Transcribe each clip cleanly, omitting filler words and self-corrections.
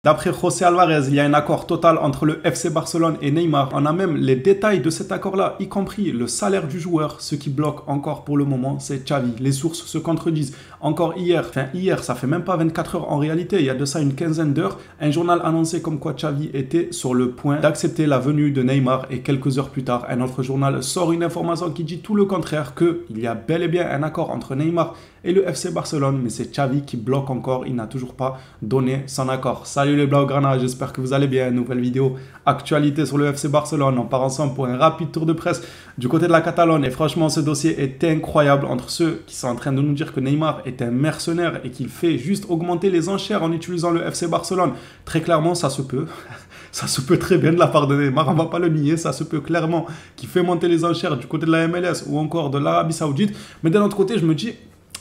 D'après José Alvarez, il y a un accord total entre le FC Barcelone et Neymar. On a même les détails de cet accord-là, y compris le salaire du joueur. Ce qui bloque encore pour le moment, c'est Xavi. Les sources se contredisent. Encore hier, ça fait même pas 24 heures en réalité, il y a de ça une quinzaine d'heures, un journal annonçait comme quoi Xavi était sur le point d'accepter la venue de Neymar et quelques heures plus tard, un autre journal sort une information qui dit tout le contraire, qu'il y a bel et bien un accord entre Neymar et le FC Barcelone, mais c'est Xavi qui bloque encore, il n'a toujours pas donné son accord. Salut les Blaugrana, j'espère que vous allez bien. Nouvelle vidéo actualité sur le FC Barcelone. On part ensemble pour un rapide tour de presse du côté de la Catalogne. Et franchement, ce dossier est incroyable entre ceux qui sont en train de nous dire que Neymar est un mercenaire et qu'il fait juste augmenter les enchères en utilisant le FC Barcelone. Très clairement, ça se peut. Ça se peut très bien de la part de Neymar, on ne va pas le nier, ça se peut clairement qu'il fait monter les enchères du côté de la MLS ou encore de l'Arabie Saoudite. Mais d'un autre côté, je me dis,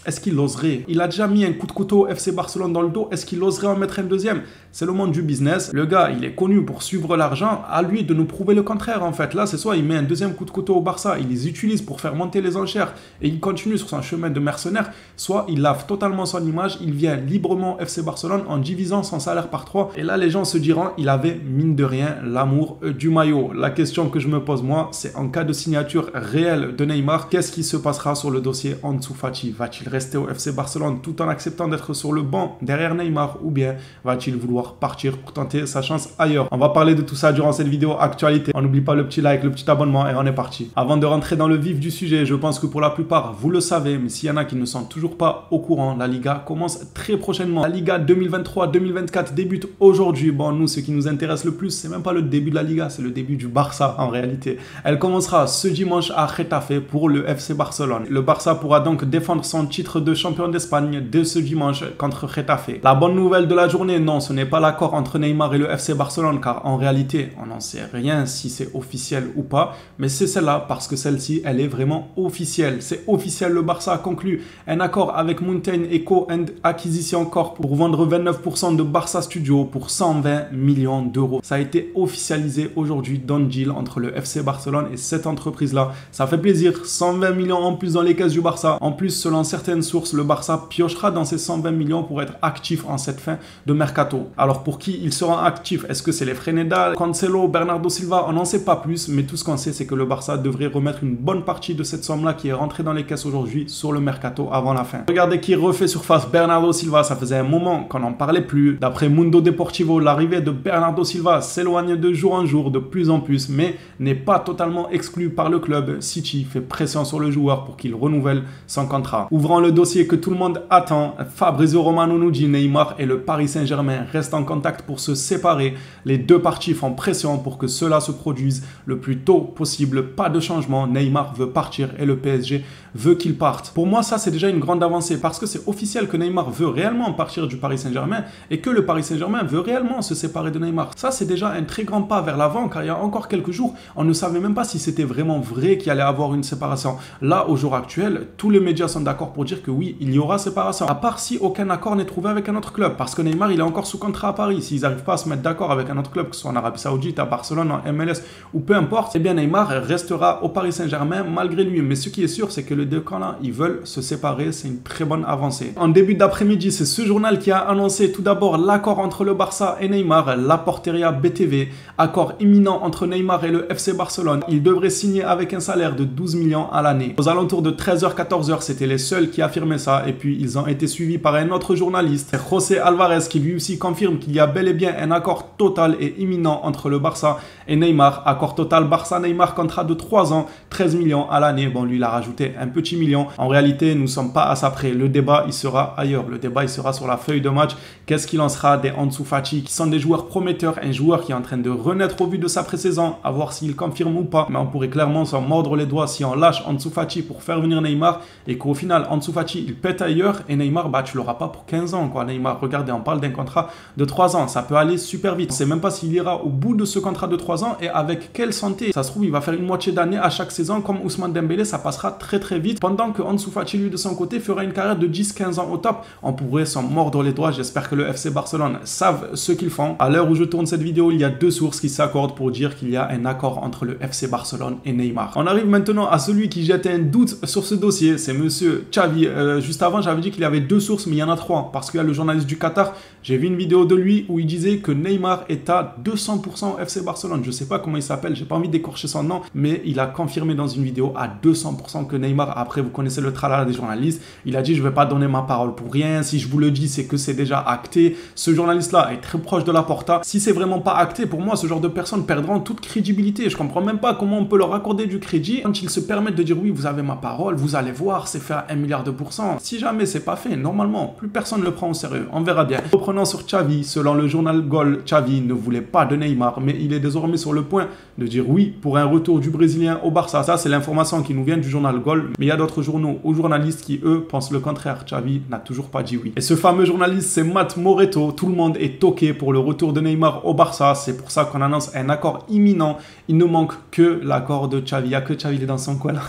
est-ce qu'il oserait? Il a déjà mis un coup de couteau au FC Barcelone dans le dos. Est-ce qu'il oserait en mettre un deuxième? C'est le monde du business. Le gars, il est connu pour suivre l'argent. À lui de nous prouver le contraire, en fait. Là, c'est soit il met un deuxième coup de couteau au Barça, il les utilise pour faire monter les enchères et il continue sur son chemin de mercenaire, soit il lave totalement son image, il vient librement FC Barcelone en divisant son salaire par 3. Et là, les gens se diront, il avait, mine de rien, l'amour du maillot. La question que je me pose, moi, c'est en cas de signature réelle de Neymar, qu'est-ce qui se passera sur le dossier Ansu Fati? Va-t-il rester au FC Barcelone tout en acceptant d'être sur le banc derrière Neymar ou bien va-t-il vouloir partir pour tenter sa chance ailleurs? On va parler de tout ça durant cette vidéo actualité. On n'oublie pas le petit like, le petit abonnement et on est parti. Avant de rentrer dans le vif du sujet, je pense que pour la plupart, vous le savez, mais s'il y en a qui ne sont toujours pas au courant, la Liga commence très prochainement. La Liga 2023-2024 débute aujourd'hui. Bon, nous, ce qui nous intéresse le plus, c'est même pas le début de la Liga, c'est le début du Barça en réalité. Elle commencera ce dimanche à Getafe pour le FC Barcelone. Le Barça pourra donc défendre son titre de champion d'Espagne dès ce dimanche contre Getafe. La bonne nouvelle de la journée, non, ce n'est pas l'accord entre Neymar et le FC Barcelone, car en réalité, on n'en sait rien si c'est officiel ou pas, mais c'est celle-là parce que celle-ci, elle est vraiment officielle. C'est officiel, le Barça a conclu un accord avec Mountain Echo and Acquisition Corp pour vendre 29% de Barça Studio pour 120 millions d'euros. Ça a été officialisé aujourd'hui dans le deal entre le FC Barcelone et cette entreprise-là. Ça fait plaisir, 120 millions en plus dans les caisses du Barça. En plus, selon certaines sources, le Barça piochera dans ces 120 millions pour être actif en cette fin de mercato. Alors pour qui il sera actif? Est-ce que c'est les Freneda, Cancelo, Bernardo Silva? On n'en sait pas plus, mais tout ce qu'on sait, c'est que le Barça devrait remettre une bonne partie de cette somme-là qui est rentrée dans les caisses aujourd'hui sur le mercato avant la fin. Regardez qui refait surface, Bernardo Silva. Ça faisait un moment qu'on n'en parlait plus. D'après Mundo Deportivo, l'arrivée de Bernardo Silva s'éloigne de jour en jour de plus en plus, mais n'est pas totalement exclu par le club. City fait pression sur le joueur pour qu'il renouvelle son contrat. Ouvrant le dossier que tout le monde attend, Fabrizio Romano nous dit Neymar et le Paris Saint-Germain restent en contact pour se séparer. Les deux parties font pression pour que cela se produise le plus tôt possible. Pas de changement, Neymar veut partir et le PSG veut qu'il parte. Pour moi, ça c'est déjà une grande avancée parce que c'est officiel que Neymar veut réellement partir du Paris Saint-Germain et que le Paris Saint-Germain veut réellement se séparer de Neymar. Ça c'est déjà un très grand pas vers l'avant car il y a encore quelques jours, on ne savait même pas si c'était vraiment vrai qu'il allait avoir une séparation. Là, au jour actuel, tous les médias sont d'accord pour dire que oui, il y aura séparation. À part si aucun accord n'est trouvé avec un autre club. Parce que Neymar, il est encore sous contrat à Paris. S'ils n'arrivent pas à se mettre d'accord avec un autre club, que ce soit en Arabie Saoudite, à Barcelone, en MLS ou peu importe, eh bien Neymar restera au Paris Saint-Germain malgré lui. Mais ce qui est sûr, c'est que les deux camps-là, ils veulent se séparer. C'est une très bonne avancée. En début d'après-midi, c'est ce journal qui a annoncé tout d'abord l'accord entre le Barça et Neymar, la Porteria BTV. Accord imminent entre Neymar et le FC Barcelone. Il devrait signer avec un salaire de 12 millions à l'année. Aux alentours de 13h-14h, c'était les seuls qui affirmaient ça. Et puis, ils ont été suivis par un autre journaliste, José Alvarez, qui lui aussi confirme qu'il y a bel et bien un accord total et imminent entre le Barça et Neymar. Accord total Barça-Neymar, contrat de 3 ans, 13 millions à l'année. Bon, lui, il a rajouté un petit million. En réalité, nous ne sommes pas à ça près. Le débat, il sera ailleurs. Le débat, il sera sur la feuille de match. Qu'est-ce qu'il en sera des Ansu Fati, qui sont des joueurs prometteurs, un joueur qui est en train de renaître au vu de sa pré-saison, à voir s'il confirme ou pas. Mais on pourrait clairement s'en mordre les doigts si on lâche Ansu Fati pour faire venir Neymar et qu'au final, Ansu Fati, il pète ailleurs et Neymar, bah, tu l'auras pas pour 15 ans, quoi. Neymar, regardez, on parle d'un contrat de 3 ans. Ça peut aller super vite. On ne sait même pas s'il ira au bout de ce contrat de 3 ans et avec quelle santé. Ça se trouve, il va faire une moitié d'année à chaque saison comme Ousmane Dembélé. Ça passera très très vite. Pendant que Ansu Fati, lui, de son côté, fera une carrière de 10-15 ans au top. On pourrait s'en mordre les doigts. J'espère que le FC Barcelone savent ce qu'ils font. À l'heure où je tourne cette vidéo, il y a deux sources qui s'accordent pour dire qu'il y a un accord entre le FC Barcelone et Neymar. On arrive maintenant à celui qui jette un doute sur ce dossier. C'est monsieur Xavi Xavi. Juste avant, j'avais dit qu'il y avait 2 sources, mais il y en a 3. Parce qu'il y a le journaliste du Qatar. J'ai vu une vidéo de lui où il disait que Neymar est à 200% FC Barcelone. Je ne sais pas comment il s'appelle, j'ai pas envie d'écorcher son nom, mais il a confirmé dans une vidéo à 200% que Neymar, après vous connaissez le tralala des journalistes, il a dit je ne vais pas donner ma parole pour rien. Si je vous le dis, c'est que c'est déjà acté. Ce journaliste-là est très proche de Laporta. Si c'est vraiment pas acté, pour moi, ce genre de personnes perdront toute crédibilité. Je comprends même pas comment on peut leur accorder du crédit quand ils se permettent de dire oui, vous avez ma parole, vous allez voir, c'est fait à 1 milliard de pourcents. Si jamais c'est pas fait, normalement, plus personne ne le prend au sérieux. On verra bien. Reprenons sur Xavi. Selon le journal Goal, Xavi ne voulait pas de Neymar, mais il est désormais sur le point de dire oui pour un retour du Brésilien au Barça. Ça, c'est l'information qui nous vient du journal Goal. Mais il y a d'autres journaux ou journalistes qui, eux, pensent le contraire. Xavi n'a toujours pas dit oui. Et ce fameux journaliste, c'est Matt Moreto. Tout le monde est toqué pour le retour de Neymar au Barça. C'est pour ça qu'on annonce un accord imminent. Il ne manque que l'accord de Xavi. Il n'y a que Xavi, il est dans son coin là.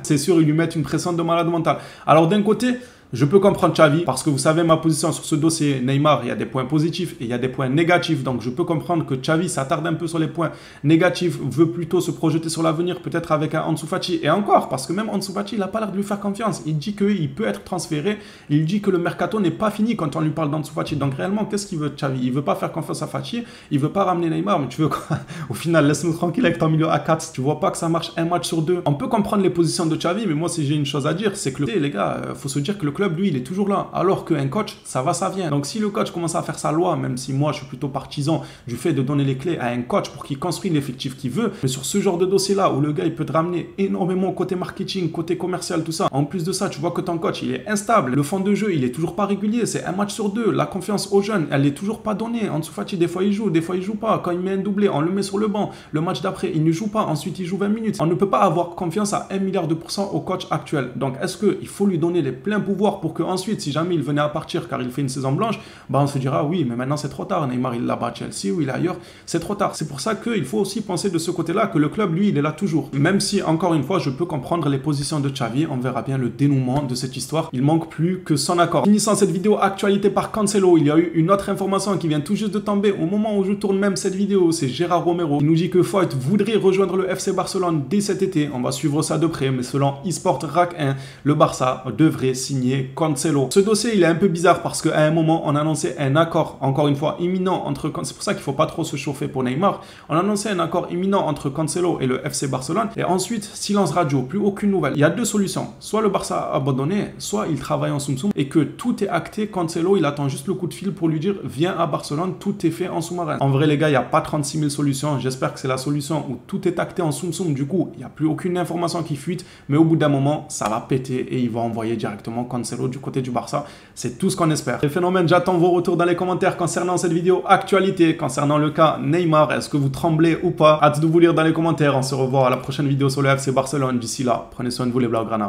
C'est sûr, ils lui mettent une pression de malade mental. Alors d'un côté, je peux comprendre Xavi parce que vous savez ma position sur ce dossier Neymar, il y a des points positifs et il y a des points négatifs. Donc je peux comprendre que Xavi s'attarde un peu sur les points négatifs, veut plutôt se projeter sur l'avenir, peut-être avec un Ansu Fati. Et encore, parce que même Ansu Fati, il n'a pas l'air de lui faire confiance. Il dit qu'il peut être transféré, il dit que le mercato n'est pas fini quand on lui parle d'Ansu Fati. Donc réellement, qu'est-ce qu'il veut Xavi? Il veut pas faire confiance à Fati, il veut pas ramener Neymar, mais tu veux quoi? Au final, laisse-nous tranquille avec ton milieu à 4. Tu vois pas que ça marche un match sur 2. On peut comprendre les positions de Xavi, mais moi si j'ai une chose à dire, c'est que les gars, faut se dire que le club, lui, il est toujours là. Alors qu'un coach, ça va, ça vient. Donc si le coach commence à faire sa loi, même si moi je suis plutôt partisan du fait de donner les clés à un coach pour qu'il construise l'effectif qu'il veut, mais sur ce genre de dossier-là où le gars il peut te ramener énormément côté marketing, côté commercial, tout ça. En plus de ça, tu vois que ton coach il est instable. Le fond de jeu il est toujours pas régulier. C'est un match sur 2. La confiance aux jeunes, elle est toujours pas donnée. Ansu Fati, des fois il joue, des fois il joue pas. Quand il met un doublé, on le met sur le banc. Le match d'après, il ne joue pas. Ensuite, il joue 20 minutes. On ne peut pas avoir confiance à 1 milliard de pourcents au coach actuel. Donc est-ce qu'il faut lui donner les pleins pouvoirs pour que ensuite, si jamais il venait à partir car il fait une saison blanche, bah on se dira oui, mais maintenant c'est trop tard. Neymar il l'a bas à Chelsea ou il est ailleurs, c'est trop tard. C'est pour ça qu'il faut aussi penser de ce côté-là que le club lui il est là toujours. Même si encore une fois je peux comprendre les positions de Xavi, on verra bien le dénouement de cette histoire. Il manque plus que son accord. Finissant cette vidéo actualité par Cancelo, il y a eu une autre information qui vient tout juste de tomber au moment où je tourne même cette vidéo. C'est Gérard Romero qui nous dit que Foyt voudrait rejoindre le FC Barcelone dès cet été. On va suivre ça de près, mais selon eSport RAC 1, le Barça devrait signer Cancelo. Ce dossier il est un peu bizarre parce qu'à un moment on annonçait un accord, encore une fois imminent entre, c'est pour ça qu'il ne faut pas trop se chauffer pour Neymar, on annonçait un accord imminent entre Cancelo et le FC Barcelone et ensuite silence radio, plus aucune nouvelle. Il y a 2 solutions, soit le Barça a abandonné, soit il travaille en soum-soum et que tout est acté. Cancelo il attend juste le coup de fil pour lui dire viens à Barcelone, tout est fait en sous-marin. En vrai les gars, il n'y a pas 36 000 solutions, j'espère que c'est la solution où tout est acté en soum-soum, du coup il n'y a plus aucune information qui fuite, mais au bout d'un moment ça va péter et il va envoyer directement Cancelo du côté du Barça. C'est tout ce qu'on espère. Les phénomènes, j'attends vos retours dans les commentaires concernant cette vidéo actualité, concernant le cas Neymar. Est-ce que vous tremblez ou pas? Hâte de vous lire dans les commentaires. On se revoit à la prochaine vidéo sur le FC Barcelone. D'ici là, prenez soin de vous les Blaugrana.